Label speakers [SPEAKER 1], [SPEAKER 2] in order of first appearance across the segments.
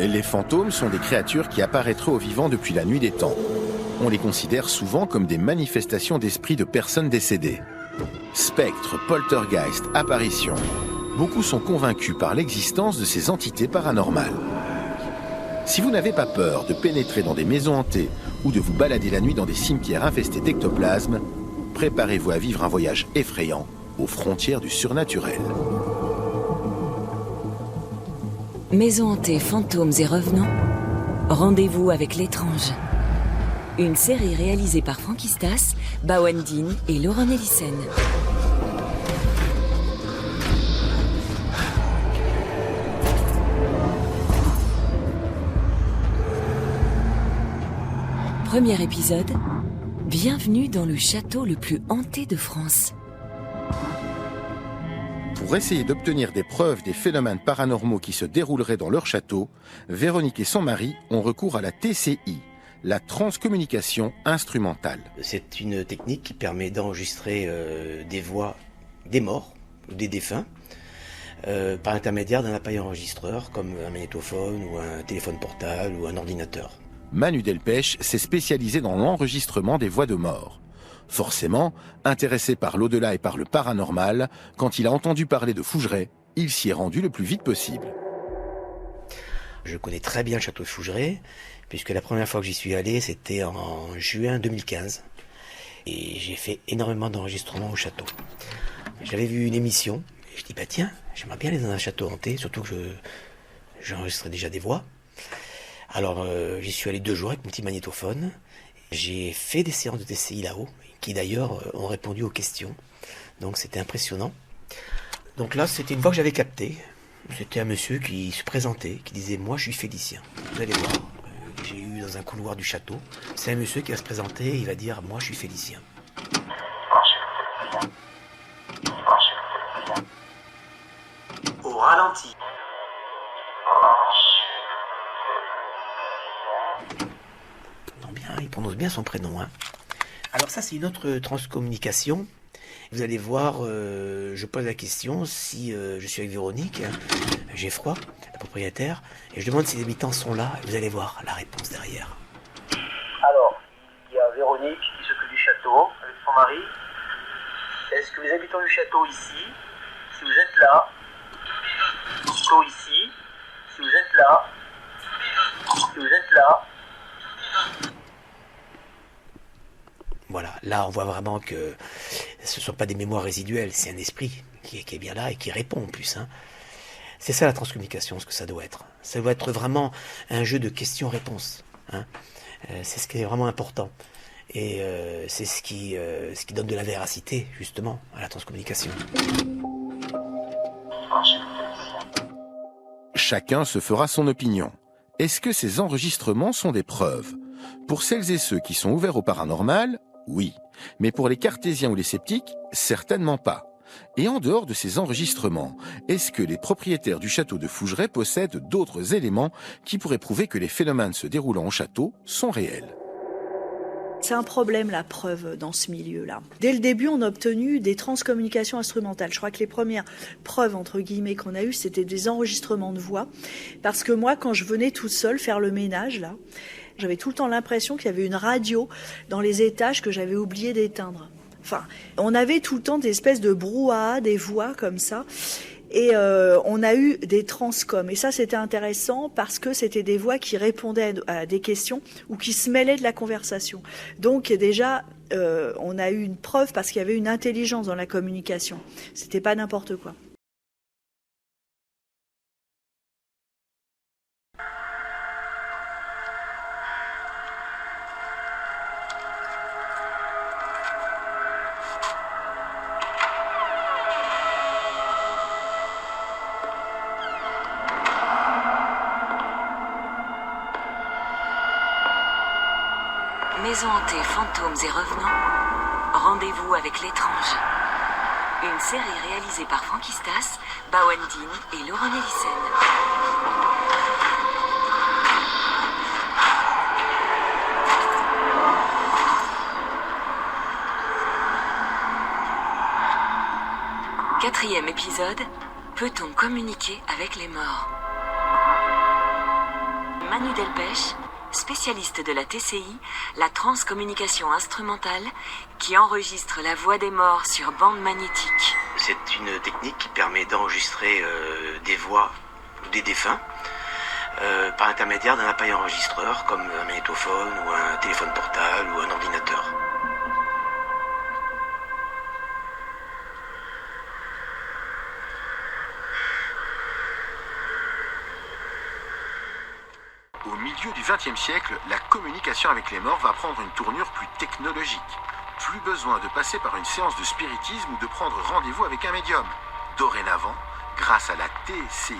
[SPEAKER 1] Les fantômes sont des créatures qui apparaîtraient aux vivants depuis la nuit des temps. On les considère souvent comme des manifestations d'esprits de personnes décédées. Spectres, poltergeists, apparitions. Beaucoup sont convaincus par l'existence de ces entités paranormales. Si vous n'avez pas peur de pénétrer dans des maisons hantées ou de vous balader la nuit dans des cimetières infestés d'ectoplasmes, préparez-vous à vivre un voyage effrayant aux frontières du surnaturel.
[SPEAKER 2] Maisons hantées, fantômes et revenants, rendez-vous avec l'étrange. Une série réalisée par Frankistas, Bawendine et Laurent Elissen. Premier épisode, bienvenue dans le château le plus hanté de France.
[SPEAKER 1] Pour essayer d'obtenir des preuves des phénomènes paranormaux qui se dérouleraient dans leur château, Véronique et son mari ont recours à la TCI, la transcommunication instrumentale.
[SPEAKER 3] C'est une technique qui permet d'enregistrer des voix des morts ou des défunts par l'intermédiaire d'un appareil enregistreur comme un magnétophone ou un téléphone portable ou un ordinateur.
[SPEAKER 1] Manu Delpech s'est spécialisé dans l'enregistrement des voix de morts. Forcément, intéressé par l'au-delà et par le paranormal, quand il a entendu parler de Fougeray, il s'y est rendu le plus vite possible.
[SPEAKER 3] Je connais très bien le château de Fougeray, puisque la première fois que j'y suis allé, c'était en juin 2015. Et j'ai fait énormément d'enregistrements au château. J'avais vu une émission, et je dis bah tiens, j'aimerais bien aller dans un château hanté, surtout que j'enregistrais déjà des voix. Alors j'y suis allé 2 jours avec mon petit magnétophone. J'ai fait des séances de TCI là-haut, qui d'ailleurs ont répondu aux questions. Donc c'était impressionnant. Donc là, c'était une voix que j'avais captée. C'était un monsieur qui se présentait, qui disait « Moi, je suis Félicien ». Vous allez voir, j'ai eu dans un couloir du château. C'est un monsieur qui va se présenter et il va dire « Moi, je suis Félicien ».
[SPEAKER 4] Au ralenti.
[SPEAKER 3] Il prononce bien son prénom. Hein. Alors ça, c'est une autre transcommunication. Vous allez voir, je pose la question, si je suis avec Véronique, j'ai froid, la propriétaire, et je demande si les habitants sont là, et vous allez voir la réponse derrière.
[SPEAKER 4] Alors, il y a Véronique qui s'occupe du château avec son mari. Est-ce que les habitants du château ici, si vous êtes là, plutôt ici, si vous êtes là, si vous êtes là.
[SPEAKER 3] Voilà, là on voit vraiment que ce ne sont pas des mémoires résiduelles, c'est un esprit qui est bien là et qui répond en plus. Hein. C'est ça la transcommunication, ce que ça doit être. Ça doit être vraiment un jeu de questions-réponses. Hein. C'est ce qui est vraiment important. Et c'est ce qui donne de la véracité, justement, à la transcommunication.
[SPEAKER 1] Chacun se fera son opinion. Est-ce que ces enregistrements sont des preuves ? Pour celles et ceux qui sont ouverts au paranormal, oui. Mais pour les cartésiens ou les sceptiques, certainement pas. Et en dehors de ces enregistrements, est-ce que les propriétaires du château de Fougeray possèdent d'autres éléments qui pourraient prouver que les phénomènes se déroulant au château sont réels ?
[SPEAKER 5] C'est un problème, la preuve, dans ce milieu-là. Dès le début, on a obtenu des transcommunications instrumentales. Je crois que les premières preuves, entre guillemets, qu'on a eues, c'était des enregistrements de voix. Parce que moi, quand je venais toute seule faire le ménage, là, j'avais tout le temps l'impression qu'il y avait une radio dans les étages que j'avais oublié d'éteindre. Enfin, on avait tout le temps des espèces de brouhaha, des voix comme ça. Et on a eu des transcoms. Et ça, c'était intéressant parce que c'était des voix qui répondaient à des questions ou qui se mêlaient de la conversation. Donc déjà, on a eu une preuve parce qu'il y avait une intelligence dans la communication. C'était pas n'importe quoi.
[SPEAKER 2] Maisons hantées, fantômes et revenants, rendez-vous avec l'étrange. Une série réalisée par Frankistas, Bawendine et Laurent Elissen. Quatrième épisode, peut-on communiquer avec les morts ? Manu Delpech, spécialiste de la TCI, la transcommunication instrumentale, qui enregistre la voix des morts sur bande magnétique.
[SPEAKER 3] C'est une technique qui permet d'enregistrer des voix ou des défunts par l'intermédiaire d'un appareil enregistreur comme un magnétophone ou un téléphone portable ou un ordinateur.
[SPEAKER 1] Au milieu du XXe siècle, la communication avec les morts va prendre une tournure plus technologique. Plus besoin de passer par une séance de spiritisme ou de prendre rendez-vous avec un médium. Dorénavant, grâce à la TCI,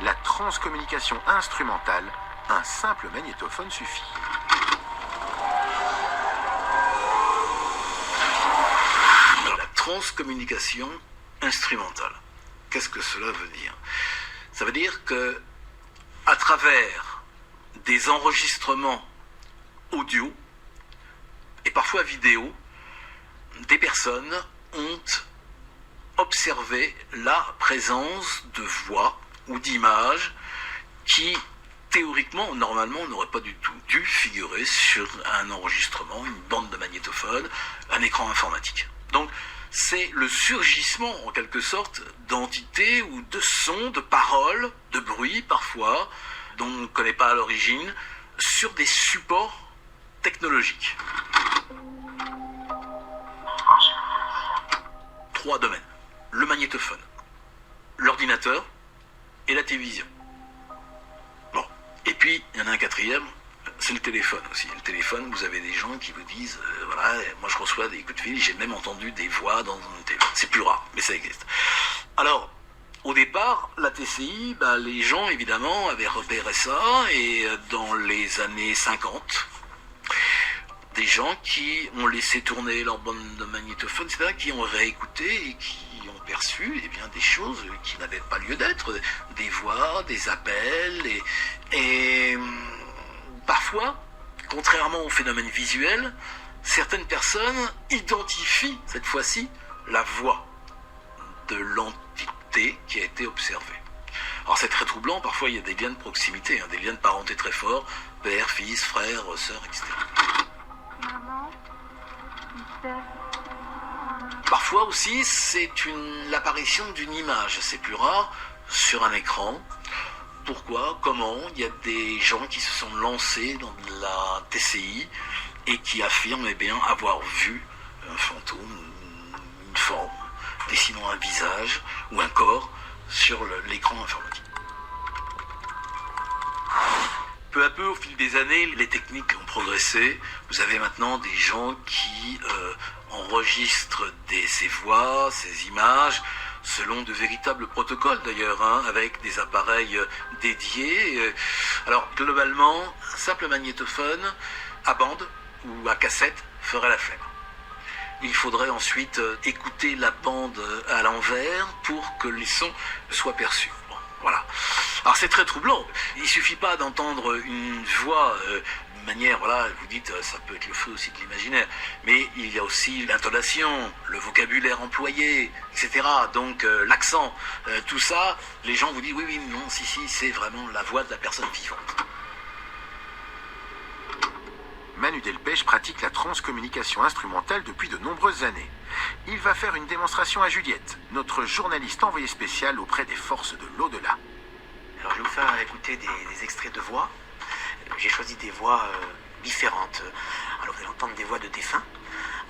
[SPEAKER 1] la transcommunication instrumentale, un simple magnétophone suffit.
[SPEAKER 6] La transcommunication instrumentale. Qu'est-ce que cela veut dire? Ça veut dire que, à travers des enregistrements audio et parfois vidéo, des personnes ont observé la présence de voix ou d'images qui, théoriquement, normalement, n'auraient pas du tout dû figurer sur un enregistrement, une bande de magnétophone, un écran informatique. Donc, c'est le surgissement, en quelque sorte, d'entités ou de sons, de paroles, de bruits, parfois, dont on ne connaît pas à l'origine, sur des supports technologiques. 3 domaines. Le magnétophone, l'ordinateur et la télévision. Bon. Et puis, il y en a un quatrième, c'est le téléphone aussi. Le téléphone, vous avez des gens qui vous disent, voilà, moi je reçois des coups de fil, j'ai même entendu des voix dans un téléphone. C'est plus rare, mais ça existe. Alors, au départ, la TCI, les gens, évidemment, avaient repéré ça, et dans les années 50, des gens qui ont laissé tourner leur bande de magnétophone, etc., qui ont réécouté et qui ont perçu des choses qui n'avaient pas lieu d'être, des voix, des appels, et parfois, contrairement au phénomène visuel, certaines personnes identifient, cette fois-ci, la voix de l'entité qui a été observée. Alors c'est très troublant, parfois il y a des liens de proximité, des liens de parenté très forts, père, fils, frère, sœur, etc.
[SPEAKER 7] Maman,
[SPEAKER 6] parfois aussi, c'est l'apparition d'une image, c'est plus rare, sur un écran. Pourquoi? Comment? Il y a des gens qui se sont lancés dans la TCI et qui affirment avoir vu un fantôme, une forme, dessinant un visage ou un corps sur l'écran informatique. Peu à peu, au fil des années, les techniques ont progressé. Vous avez maintenant des gens qui enregistrent ces voix, ces images, selon de véritables protocoles d'ailleurs, avec des appareils dédiés. Alors globalement, un simple magnétophone à bande ou à cassette ferait l'affaire. Il faudrait ensuite écouter la bande à l'envers pour que les sons soient perçus. Bon, voilà. Alors c'est très troublant. Il suffit pas d'entendre une voix de manière, voilà, vous dites, ça peut être le feu aussi de l'imaginaire, mais il y a aussi l'intonation, le vocabulaire employé, etc. Donc l'accent, tout ça, les gens vous disent oui, non, si, c'est vraiment la voix de la personne vivante.
[SPEAKER 1] Manu Delpech pratique la transcommunication instrumentale depuis de nombreuses années. Il va faire une démonstration à Juliette, notre journaliste envoyée spéciale auprès des forces de l'au-delà.
[SPEAKER 3] Alors je vais vous faire écouter des extraits de voix. J'ai choisi des voix différentes. Alors vous allez entendre des voix de défunts,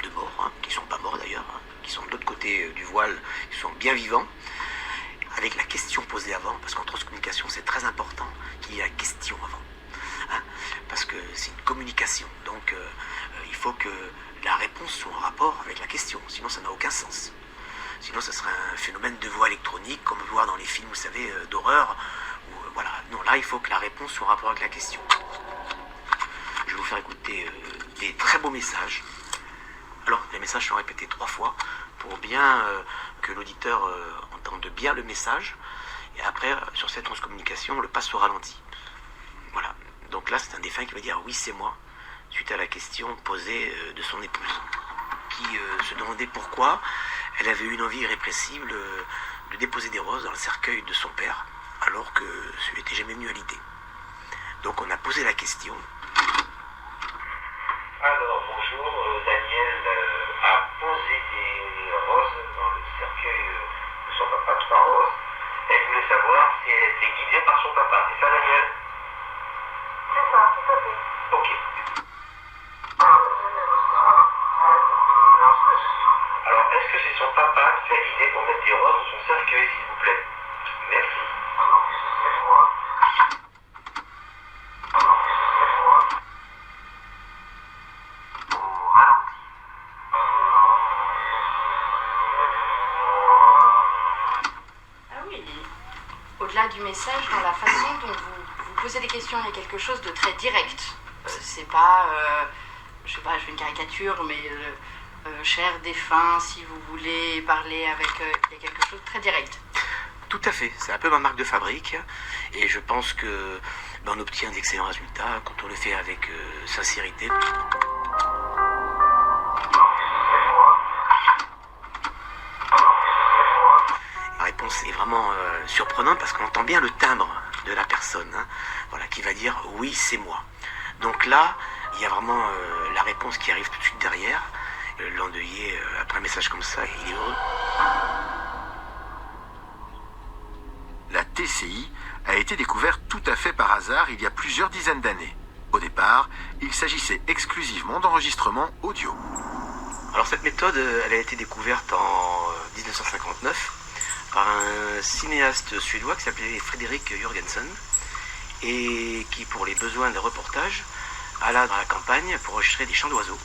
[SPEAKER 3] de morts, qui ne sont pas morts d'ailleurs, qui sont de l'autre côté du voile, qui sont bien vivants, avec la question posée avant, parce qu'en transcommunication c'est très important qu'il y ait la question avant. Parce que c'est une communication, donc il faut que la réponse soit en rapport avec la question, sinon ça n'a aucun sens. Sinon ça serait un phénomène de voix électronique, comme on peut voir dans les films, vous savez, d'horreur. Voilà. Non, là il faut que la réponse soit en rapport avec la question. Je vais vous faire écouter des très beaux messages. Alors les messages sont répétés 3 fois pour bien que l'auditeur entende bien le message. Et après, sur cette transcommunication, on le passe au ralenti. Voilà. Donc là, c'est un défunt qui va dire « oui, c'est moi », suite à la question posée de son épouse, qui se demandait pourquoi elle avait eu une envie irrépressible de déposer des roses dans le cercueil de son père, alors que ce n'était jamais venu à l'idée. Donc on a posé la question.
[SPEAKER 8] Alors bonjour, Daniel a posé des roses dans le cercueil de son papa, 3 roses. Elle voulait savoir si elle était guidée par son papa. C'est ça, Daniel?
[SPEAKER 7] C'est ça, tout à fait.
[SPEAKER 8] Ok. Alors, est-ce que c'est son papa qui a l'idée pour mettre des roses dans son cercueil, s'il vous plaît? Merci.
[SPEAKER 9] Ah oui, au-delà du message, dans la façon dont vous posez des questions, il y a quelque chose de très direct. C'est pas, je sais pas, je fais une caricature, mais cher défunt, si vous voulez parler avec, il y a quelque chose de très direct.
[SPEAKER 3] Tout à fait, c'est un peu ma marque de fabrique et je pense que on obtient d'excellents résultats quand on le fait avec sincérité. La réponse est vraiment surprenante parce qu'on entend bien le timbre de la personne, hein, voilà, qui va dire oui, c'est moi. Donc là, il y a vraiment la réponse qui arrive tout de suite derrière. L'endeuillé, après un message comme ça, il est heureux.
[SPEAKER 1] La TCI a été découverte tout à fait par hasard il y a plusieurs dizaines d'années. Au départ, il s'agissait exclusivement d'enregistrements audio.
[SPEAKER 3] Alors cette méthode, elle a été découverte en 1959 par un cinéaste suédois qui s'appelait Fredrik Jürgensen et qui, pour les besoins de reportage, alla dans la campagne pour enregistrer des chants d'oiseaux.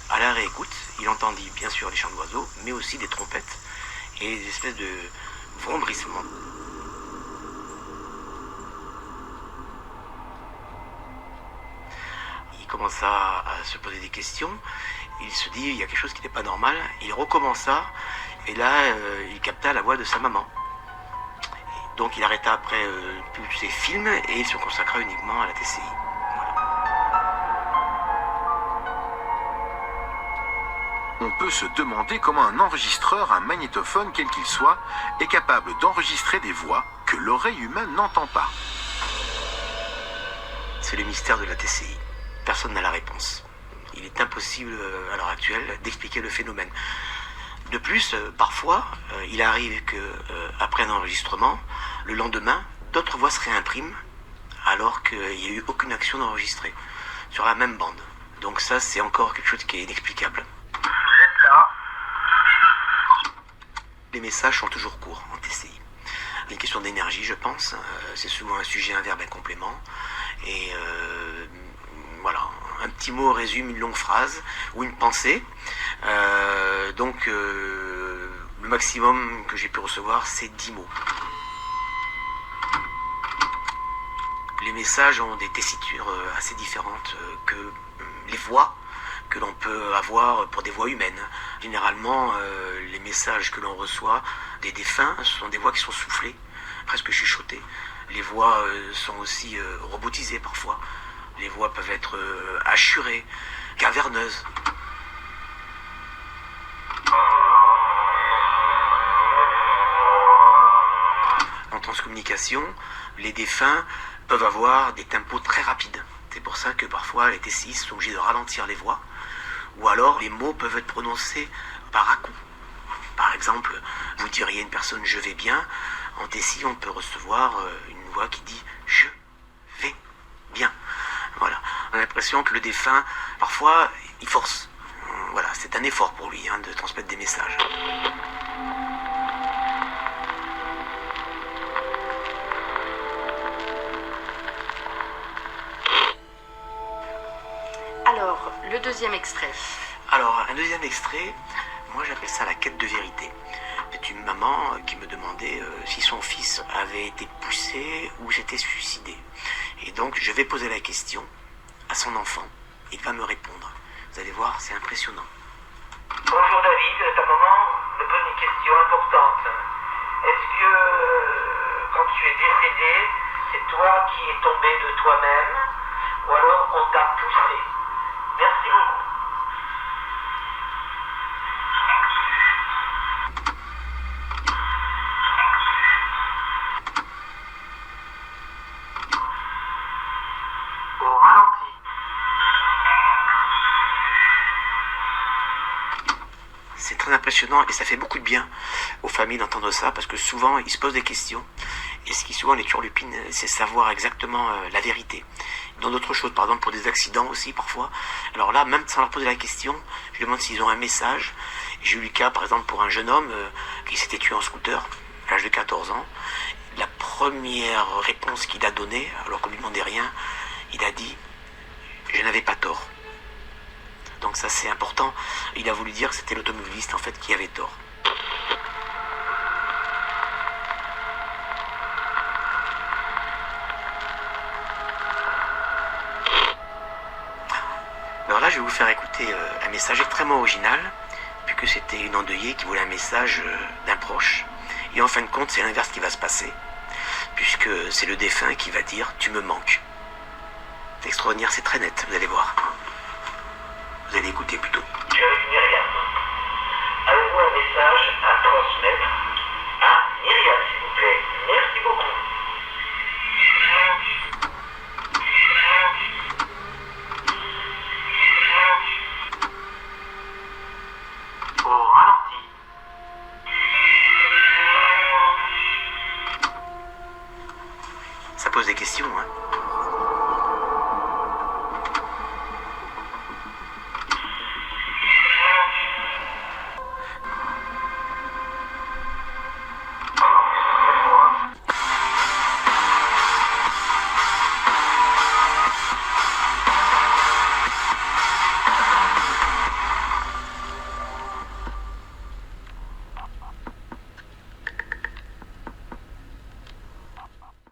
[SPEAKER 3] À la réécoute, il entendit bien sûr les chants d'oiseaux, mais aussi des trompettes et des espèces de vrombrissements. Il commença à se poser des questions, il se dit il y a quelque chose qui n'est pas normal, il recommença et là il capta la voix de sa maman. Donc il arrêta après tous ses films et il se consacra uniquement à la TCI.
[SPEAKER 1] On peut se demander comment un enregistreur, un magnétophone quel qu'il soit, est capable d'enregistrer des voix que l'oreille humaine n'entend pas.
[SPEAKER 3] C'est le mystère de la TCI. Personne n'a la réponse. Il est impossible à l'heure actuelle d'expliquer le phénomène. De plus, parfois, il arrive qu'après un enregistrement, le lendemain, d'autres voix se réimpriment alors qu'il n'y a eu aucune action d'enregistrer sur la même bande. Donc ça, c'est encore quelque chose qui est inexplicable.
[SPEAKER 4] Vous êtes là?
[SPEAKER 3] Les messages sont toujours courts en TCI. Il y a une question d'énergie, je pense. C'est souvent un sujet, un verbe, un complément. Et voilà, un petit mot résume une longue phrase ou une pensée. Donc, le maximum que j'ai pu recevoir, c'est 10 mots. Les messages ont des tessitures assez différentes que les voix que l'on peut avoir pour des voix humaines. Généralement, les messages que l'on reçoit des défunts, ce sont des voix qui sont soufflées, presque chuchotées. Les voix sont aussi robotisées parfois. Les voix peuvent être hachurées, caverneuses. En transcommunication, les défunts peuvent avoir des tempos très rapides. C'est pour ça que parfois les TCI sont obligés de ralentir les voix. Ou alors les mots peuvent être prononcés par à-coups. Par exemple, vous diriez à une personne « je vais bien ». En TCI, on peut recevoir une voix qui dit « je vais bien ». Voilà. On a l'impression que le défunt, parfois, il force. Voilà, c'est un effort pour lui de transmettre des messages.
[SPEAKER 9] Alors, le deuxième extrait.
[SPEAKER 3] Alors, un deuxième extrait, moi j'appelle ça la quête de vérité. C'est une maman qui me demandait si son fils avait été poussé ou s'était suicidé. Et donc, je vais poser la question à son enfant. Il va me répondre. Vous allez voir, c'est impressionnant.
[SPEAKER 8] Bonjour David, ta maman me pose une question importante. Est-ce que quand tu es décédé, c'est toi qui es tombé de toi-même ou alors on t'a poussé? Merci beaucoup.
[SPEAKER 3] très impressionnant et ça fait beaucoup de bien aux familles d'entendre ça parce que souvent ils se posent des questions et ce qui souvent les turlupine, c'est savoir exactement la vérité. Dans d'autres choses, par exemple pour des accidents aussi parfois. Alors là, même sans leur poser la question, je demande s'ils ont un message. J'ai eu le cas par exemple pour un jeune homme qui s'était tué en scooter à l'âge de 14 ans. La première réponse qu'il a donnée, alors qu'on ne lui demandait rien, il a dit « je n'avais pas tort ». Donc ça c'est important, il a voulu dire que c'était l'automobiliste en fait qui avait tort. Alors là je vais vous faire écouter un message extrêmement original, puisque c'était une endeuillée qui voulait un message d'un proche, et en fin de compte c'est l'inverse qui va se passer, puisque c'est le défunt qui va dire « tu me manques ». C'est extraordinaire, c'est très net, vous allez voir. Vous allez écouter plutôt.
[SPEAKER 8] Myriam, avez-vous un message à transmettre